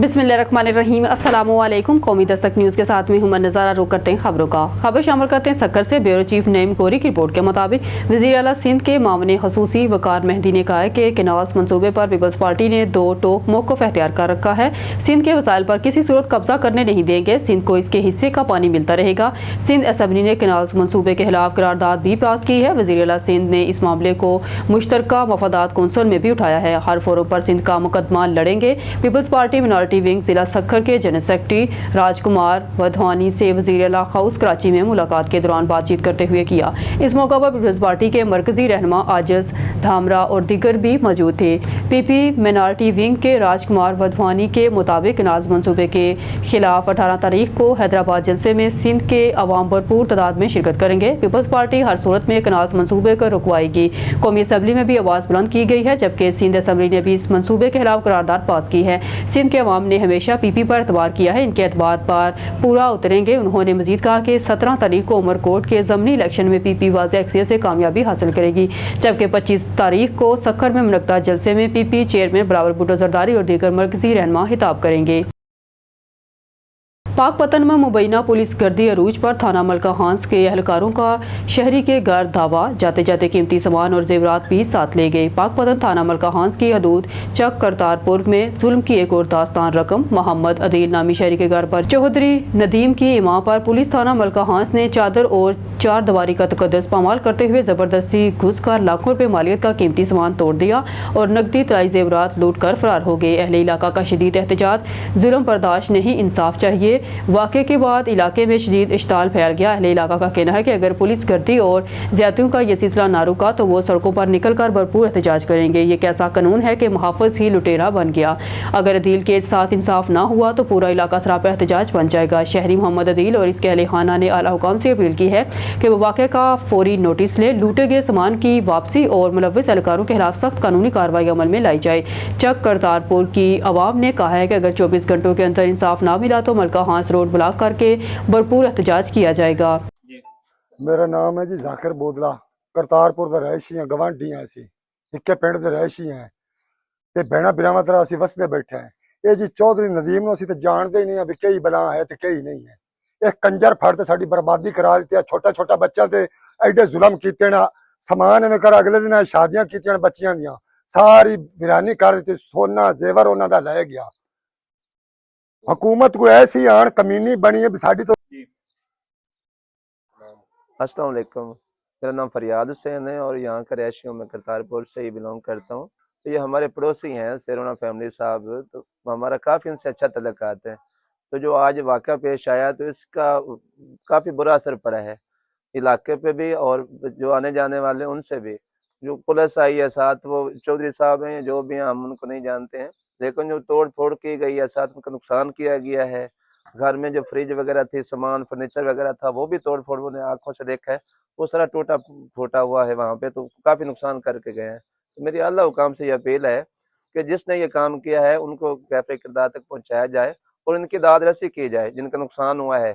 बिस्मिल्लाहिर्रहमानिर्रहीम। अस्सलाम वालेकुम। कौमी दस्तक न्यूज़ के साथ में हुमन नज़ारा रुक करते हैं खबरों का। खबर शामिल करते हैं सक्कर से। ब्यूरो चीफ नईम कोरी की रिपोर्ट के मुताबिक वज़ीर आला सिंध के मामले खसूसी वकार मेहदी ने कहा है कि केनाल्स मंसूबे पर पीपल्स पार्टी ने दो टोक मौक़िफ़ इख्तियार कर रखा है। सिंध के वसाइल पर किसी सूरत कब्जा करने नहीं देंगे। सिंध को इसके हिस्से का पानी मिलता रहेगा। सिंध असम्बली ने केनाल्स मंसूबे के खिलाफ करारदाद भी पास की है। वज़ीर आला सिंध ने इस मामले को मुश्तरका मफादात कौंसिल में भी उठाया है। हर फोरम पर सिंध का मुकदमा लड़ेंगे। पीपल्स पार्टी मिनॉरिटी विंग जिला सक्खर के जनरल सेक्रेटरी राजकुमार वधवानी से वज़ीर आला हाउस कराची में मुलाकात के दौरान बातचीत करते हुए किया। इस मौका पर पीपल्स पार्टी के मरकजी रहनुमा आजिज धामरा और दीगर भी मौजूद थे। पीपी मिनॉरिटी विंग के राजकुमार वधवानी के मुताबिक केनाल्स मंसूबे के खिलाफ 18 तारीख को हैदराबाद जलसे में सिंध के अवाम भरपूर तादाद में शिरकत करेंगे। पीपल्स पार्टी हर सूरत में केनाल्स मंसूबे को रुकवाएगी। कौमी असम्बली में भी आवाज़ बुलंद की गई है, जबकि सिंध असम्बली ने भी इस मंसूबे के खिलाफ करारदाद पास की है। सिंध के अवाम ने हमेशा पीपी पर एतबार किया है, इनके एतबार पर पूरा उतरेंगे। उन्होंने मजीद कहा कि 17 तारीख को उमरकोट के ज़मनी इलेक्शन में पीपी वाज़ेह अक्सरियत से कामयाबी हासिल करेगी, जबकि 25 तारीख को सक्खर में मुनक्किद जलसे में पीपी चेयरमैन बिलावल भुट्टो जरदारी और दीगर मरकजी रहनुमा खिताब करेंगे। पाकपतन में मुबैना पुलिस गर्दी अरूज पर थाना मलका हांस के एहलकारों का शहरी के घर धावा, जाते जाते कीमती सामान और जेवरात भी साथ ले गए। पाकपतन थाना मलका हांस की हदूद चक करतारपुर में जुल्म की एक और दास्तान रकम। मोहम्मद अदील नामी शहरी के घर पर चौधरी नदीम की इमाम पर पुलिस थाना मलका हांस ने चादर और 4 दीवारी का तकद्दुस पामाल करते हुए जबरदस्ती घुस कर लाखों रुपए मालियत का कीमती सामान तोड़ दिया और नकदी तलाई जेवरात लूट कर फरार हो गए। अहले इलाका का शदीद एहतजाज, जुल्म बर्दाश्त नहीं, इंसाफ चाहिए। वाक़े के बाद इलाके में शदीद इश्ताल फैल गया। अहले इलाका का कहना है कि अगर पुलिस गर्दी और ज़्यादतियों का ये सिलसिला ना रुका तो वो सड़कों पर निकल कर भरपूर एहतजाज करेंगे। ये कैसा कानून है कि मुहाफ़िज़ ही लुटेरा बन गया। अगर अदील के साथ इंसाफ ना हुआ तो पूरा इलाका सरापा एहतजाज बन जाएगा। शहरी मोहम्मद अदील और इसके अहले खाना ने आला हुकाम से अपील की है कि वो वाक़े का फौरी नोटिस ले, लूटे गए सामान की वापसी और मुलव्विस एहलकारों के खिलाफ सख्त कानूनी कार्रवाई अमल में लाई जाए। चक करतारपुर की आवाम ने कहा है कि अगर 24 घंटों के अंदर इंसाफ ना मिला तो मलका हांस रोड ब्लॉक करके भरपूर एहतजाज किया जाएगा। मेरा नाम है जी जाकिर बोदला, करतारपुर का रहायशी है, गवांढी हैं, असी इक्के पिंड के रहायशी हैं ते भैणा बिरावां तरह असी वसदे बैठे हैं। ये जी चौधरी नदीम नूं असी ते जानते ही नहीं है भी कई बला है ते कई नहीं है। एक कंजर फड़ ते साडी बर्बादी करा दी है। छोटा छोटा बच्चा ते एडे जुल्म कीते ना, समान इवें कर अगले दिन शादियां कीतियां बच्चियां दियां, सारी वीरानी कर दी, सोना जेवर उन्हां दा लै गया। हुकूमत को ऐसी आन कमीनी बनी है साड़ी तो। अस्सलाम वालेकुम, मेरा नाम फरियाद हुसैन है और यहाँ का रहायशी हूँ। मैं करतारपुर से ही बिलोंग करता हूँ। तो ये हमारे पड़ोसी हैं सेरोना फैमिली साहब, तो हमारा काफ़ी इनसे अच्छा तल्लुकात है। तो जो आज वाक़या पेश आया तो इसका काफ़ी बुरा असर पड़ा है इलाके पे भी और जो आने जाने वाले उनसे भी। जो पुलिस आई है साथ, वो चौधरी साहब हैं जो भी हैं, हम उनको नहीं जानते हैं, लेकिन जो तोड़ फोड़ की गई है, साथ उनका नुकसान किया गया है। घर में जो फ्रिज वगैरह थी, सामान फर्नीचर वगैरह था, वो भी तोड़ फोड़ उन्हें आंखों से देखा है। वो सारा टूटा फूटा हुआ है वहाँ पे, तो काफ़ी नुकसान करके गए हैं। तो मेरी अल्लाह हुकाम से ये अपील है कि जिसने ये काम किया है उनको कैफ़े किरदार तक पहुँचाया जाए और इनकी दाद रसी की जाए जिनका नुकसान हुआ है।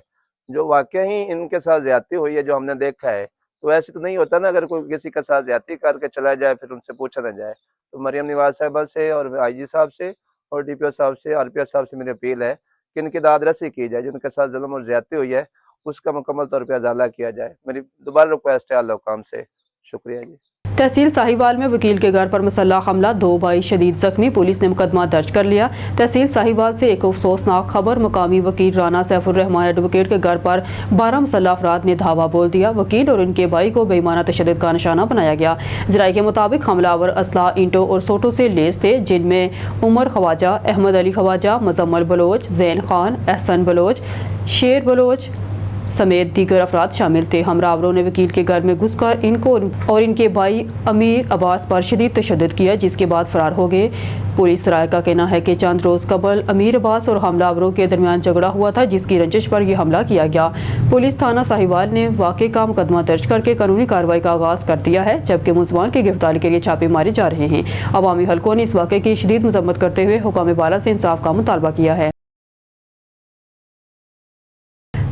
जो वाकई ही इनके साथ ज़्यादती हुई है जो हमने देखा है, तो ऐसे तो नहीं होता ना, अगर कोई किसी के साथ ज़्यादती करके चला जाए फिर उनसे पूछा ना जाए। तो मरियम नवाज साहिबा से और IG साहब से और DPO साहब से, RPS साहब से मेरी अपील है कि इनकी दाद रसी की जाए। जिनके साथ जुल्म और ज़्यादती हुई है उसका मुकम्मल तौर पर अजाला किया जाए। मेरी दोबारा रिक्वेस्ट है अल्लाह हुकाम से। शुक्रिया जी। तहसील साहिवाल में वकील के घर पर मुसल्लह हमला, 2 भाई शदीद जख्मी, पुलिस ने मुकदमा दर्ज कर लिया। तहसील साहिवाल से एक अफसोसनाक खबर, मुकामी वकील राना सैफुर रहमान एडवोकेट के घर पर 12 मुसल्लह अफराद ने धावा बोल दिया। वकील और उनके भाई को बेईमाना तशद्दुद का निशाना बनाया गया। जराये के मुताबिक हमलावर असला, ईंटों और सोटों से लेस थे, जिनमें उमर खवाजा, अहमद अली खवाजा, मुजम्मल बलोच, जैन खान, एहसन बलोच, शेर बलोच समेत दीगर अफराद शामिल थे। हमलावरों ने वकील के घर में घुसकर इनको और इनके भाई अमीर अब्बास पर शदीद तशद्दुद किया, जिसके बाद फरार हो गए। पुलिस राय का कहना है कि चंद रोज़ कबल अमीर अब्बास और हमलावरों के दरमियान झगड़ा हुआ था, जिसकी रंजिश पर यह हमला किया गया। पुलिस थाना साहिवाल ने वाक़े का मुकदमा दर्ज करके कानूनी कार्रवाई का आगाज़ कर दिया है, जबकि मुलज़मान की गिरफ्तारी के लिए छापे मारे जा रहे हैं। अवामी हलकों ने इस वाक़े की शदीद मज़म्मत करते हुए हुकाम बाला से इंसाफ का मुतालबा किया है।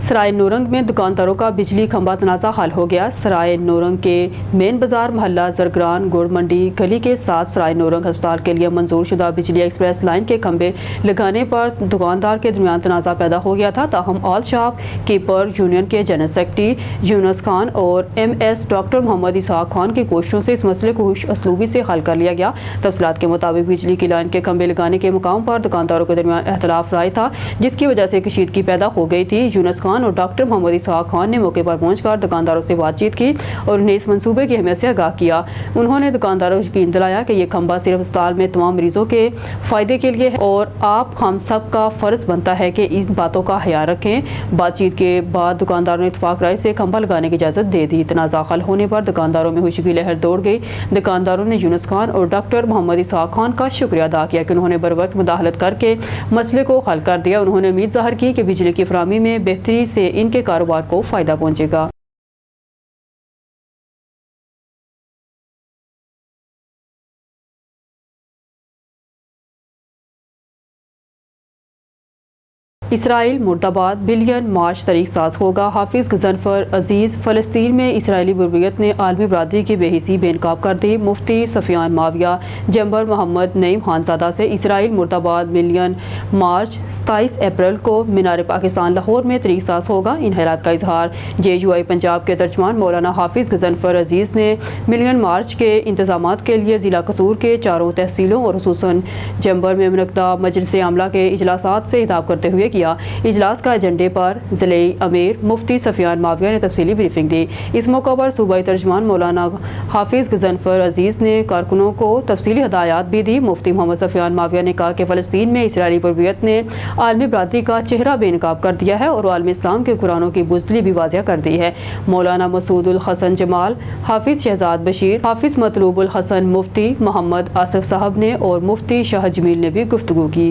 सराय नूरंग में दुकानदारों का बिजली खंभा तनाज़ा हल हो गया। सराय नूरंग के मेन बाजार मोहल्ला जरगरान गुड़ मंडी गली के साथ सराय नूरंग अस्पताल के लिए मंजूर शुदा बिजली एक्सप्रेस लाइन के खंभे लगाने पर दुकानदार के दरमियान तनाज़ा पैदा हो गया था। ताहम ऑल शॉप कीपर यूनियन के जनरल सेक्रेटरी यूनुस खान और MS डॉक्टर मोहम्मद इसहाक खान की कोशिशों से इस मसले को हुश असलूबी से हल कर लिया गया। तफसीलात के मुताबिक बिजली की लाइन के खंभे लगाने के मुकाम पर दुकानदारों के दरमियान इख्तलाफ राय था, जिसकी वजह से कशीदगी पैदा हो गई थी। यूनुस खान और डॉक्टर मोहम्मद इसहाक खान ने मौके पर पहुंचकर दुकानदारों से बातचीत की और उन्हें इस मंसूबे की अहमियत से आगाह किया। उन्होंने दुकानदारों को यकीन दिलाया कि ये खंभा सिर्फ अस्पताल में तमाम मरीजों के फ़ायदे के लिए है और आप हम सब का फ़र्ज बनता है कि इन बातों का ख्याल रखें। बातचीत के बाद दुकानदारों ने इत्तफाक राय से खंभा लगाने की इजाज़त दे दी। तनाज़ा हल होने पर दुकानदारों में खुशी की लहर दौड़ गई। दुकानदारों ने यूनुस खान और डॉक्टर मोहम्मद इसहाक खान का शुक्रिया अदा किया कि उन्होंने बर वक्त मुदाखलत करके मसले को हल कर दिया। उन्होंने उम्मीद ज़ाहिर की कि बिजली की फराहमी में बेहतरी से इनके कारोबार को फ़ायदा पहुंचेगा। इसराइल मुर्दाबाद बिलियन मार्च तारीख साज होगा। हाफिज गजनफर अजीज़ फ़लस्तीन में इसराइली बुर्बियत ने आलमी बरादरी की बेहिसी बेनकाब कर दी। मुफ्ती सफियान माविया जंबर मोहम्मद नईम खानजादा से इसराइल मुर्दाबाद बिलियन मार्च 27 अप्रैल को मीनार पाकिस्तान लाहौर में तारीख साज होगा। इन हैरात का इजहार JUI पंजाब के तर्जमान मौलाना हाफिज गजनफर अजीज़ ने मिलियन मार्च के इंतजाम के लिए ज़िला कसूर के चारों तहसीलों और खुसूसन जंबर में मुनक़दा मजलिस आमला के इजलासात से खिताब करते हुए किया। इजलास का एजेंडे पर ज़िले अमीर मुफ्ती सफियान माविया ने तफसीली ब्रीफिंग दी। इस मौका पर सूबाई तर्जमान मौलाना हाफिज गजनफर अजीज़ ने कारकुनों को तफसीली हदायत भी दी। मुफ्ती मोहम्मद सफियान माविया ने कहा कि फ़लस्तीन में इसराइली बुर्बियत ने आलमी बरादरी का चेहरा बेनकाब कर दिया है और आलमी इस्लाम के कुरानों की बुज़दिली भी वाज़िया कर दी है। मौलाना मसूदुल हसन जमाल, हाफिज शहजाद बशीर, हाफिज मतलूबुल हसन मुफ्ती मोहम्मद आसिफ साहब ने और मुफ्ती शाह जमील ने भी गुफ्तगू की।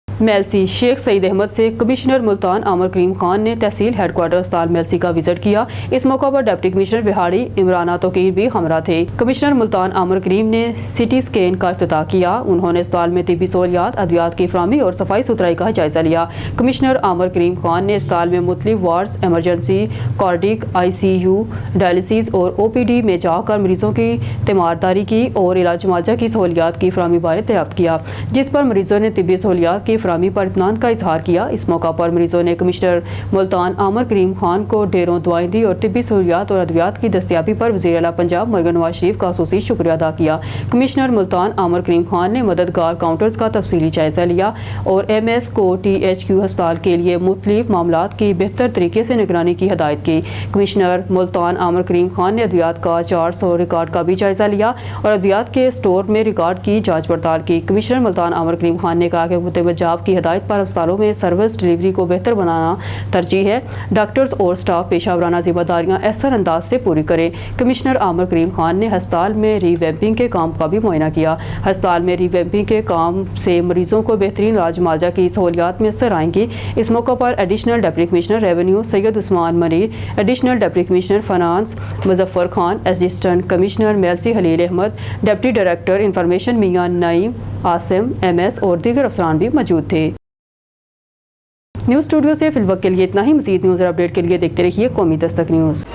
मेलसी शेख सईद अहमद से कमिश्नर मुल्तान आमर करीम खान ने तहसील हेडक्वार्टर अस्पताल मेलसी का विजिट किया। इस मौका पर डिप्टी कमिश्नर बिहाड़ी इमराना तोकीर भी हमरा थे। कमिश्नर मुल्तान आमर करीम ने CT स्कैन का इफ्तिताह किया। उन्होंने अस्पताल में तिब्बी सहूलियात, अद्वियात की फराहमी और सफाई सुथराई का जायजा लिया। कमिश्नर आमर करीम खान ने अस्पताल में मुख्तलिफ wards, emergency, cardiac, ICU, dialysis और OPD में जाकर मरीजों की तीमारदारी की और इलाज मुआवजा की सहूलियात की फराहमी बारे दरियाफ्त किया, जिस पर मरीजों ने तिब्बी सहूलियात की पर इत्मीनान का इजहार किया। इस मौका पर मरीजों ने कमिश्नर मुल्तान आमर करीम खान को ढेरों दुआएं दी और तिब्बी सहूलियात और अद्वियात की दस्तयाबी पर वज़ीर आला पंजाब मरहम नवाज शरीफ का खुसूसी शुक्रिया अदा किया। कमिश्नर मुल्तान आमर करीम खान ने मददगार काउंटर्स का तफसीली जायजा लिया और MS को THQ अस्पताल के लिए मुख्तलिफ मामलात की बेहतर तरीके से निगरानी की हिदायत की। कमिश्नर मुल्तान आमर करीम खान ने अद्वियात का 400 रिकॉर्ड का भी जायजा लिया और अद्वियात के स्टोर में रिकॉर्ड की जाँच पड़ताल की। कमिश्नर मुल्तान आमर करीम खान ने कहा कि पंजाब की हिदायत पर अस्पतालों में सर्विस डिलीवरी को बेहतर बनाना तरजीह है। डॉक्टर्स और स्टाफ पेशावराना जिम्मेदारियां असर अंदाज से पूरी करें। कमिश्नर आमर करीम खान ने अस्पताल में रीवैम्पिंग के काम का भी मुआयना किया। अस्पताल में रीवैम्पिंग के काम से मरीजों को बेहतरीन इलाज मुआवजा की सहूलियात मैसर आएंगी। इस मौका पर additional deputy commissioner revenue Syed Usman Manir, additional deputy commissioner finance Muzaffar Khan, assistant commissioner Mailsi Halil Ahmad, deputy director information Mian Naeem Asim MS और दीगर अफसरान भी मौजूद थे। न्यूज़ स्टूडियो से फिलवक्त के लिए इतना ही। मज़ीद न्यूज़ और अपडेट के लिए देखते रहिए कौमी दस्तक न्यूज़।